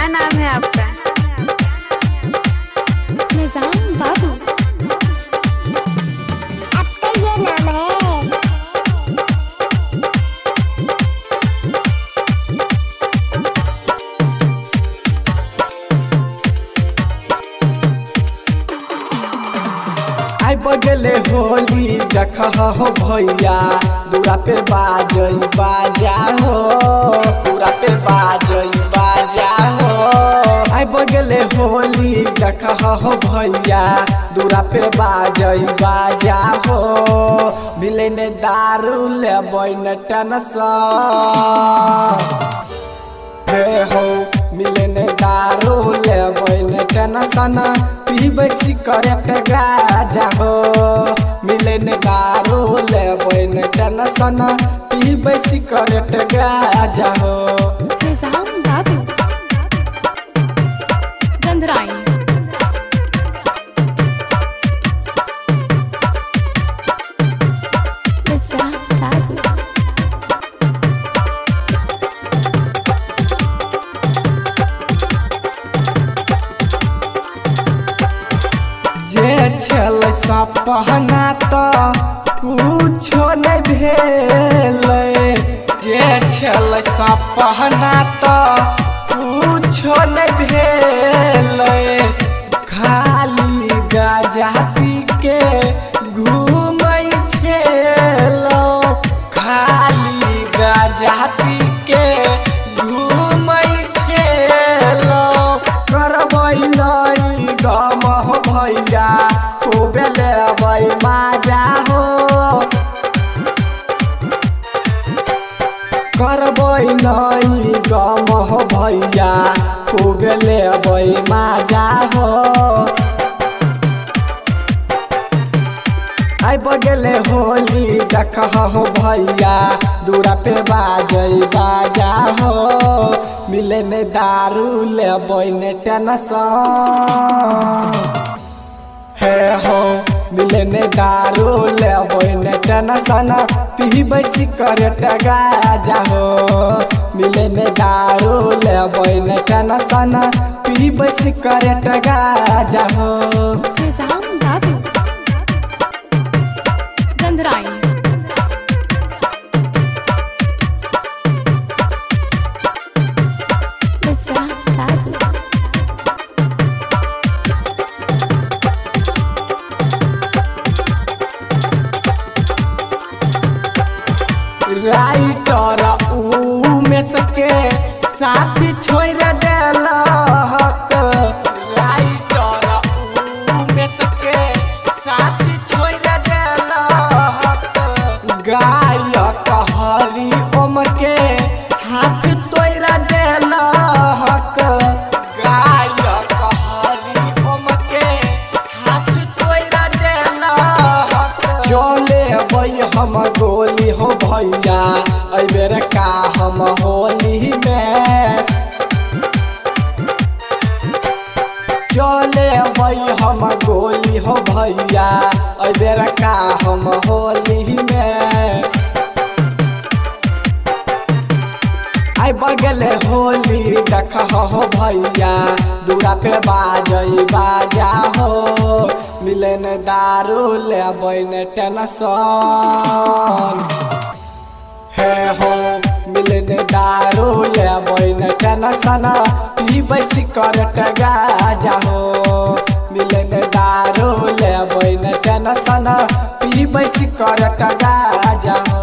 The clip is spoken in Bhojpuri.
क्या नाम है आपका? निजाम बाबू। आपका ये नाम है? आई बगले होली देखा हो भैया दूरा पे बाजई बाजा हो, दूरा पे बाजई बाजा हो। आई बगले होली देखा हो भैया दूरा पे बाजई बाजा हो। मिले ने दारू ले बैन टनसा हे हो, मिले ने दारू ले बैन टनसन पीबे सिगरेट गाजा हो। मिले ने दारू ले बैन टनसन पीबे सिगरेट गाजा हो। निजाम बाबू। गंधराई। निजाम बाबू। जे छल सपना तो कुछो नहीं भेल, जे छल सपना तो कुछो नहीं भेल। खाली गाजा पी के घूमै छेलो, खाली गाजा पी के घूमै छेलो। करबै नहीं गम हो भैया खूबे लेबै माजा हो। करबै नहीं गम हो भैया खूबे लेबै माजा हो। आई बगले होली देखा हो भैया दूरा पे बाजई बाजा हो। मिले ने दारू ले बैन टनसन हे हो, मिले ने दारू ले बैन टनसन पीबे सिगरेट गाजा हो। मिले ने दारू ले बैन टनसन पीबे सिगरेट गाजा हो। निजाम बाबू। गंधराई। निजाम बाबू। राइटर उमेश के साथ छोड़ देलक, राइटर उमेश के साथ छोड़ देलक। गायक हरि ओम के हाथ तोड़ देलक, गायक हरि ओम के हाथ तोड़ देलक। चले भाई हम गोली हो भैया अबेर का हम होली में। चले भाई हम गोली हो भैया अबेर का हम होली में। आई बगले होली देखा हो भैया दूरा पे बाजई बाजा हो। मिले ने दारू ले बैन टनसन हे हो, मिले ने दारू ले बैन टनसन पीबे सिगरेट गाजा हो। मिले ने दारू ले बैन टनसन पीबे सिगरेट गाजा हो।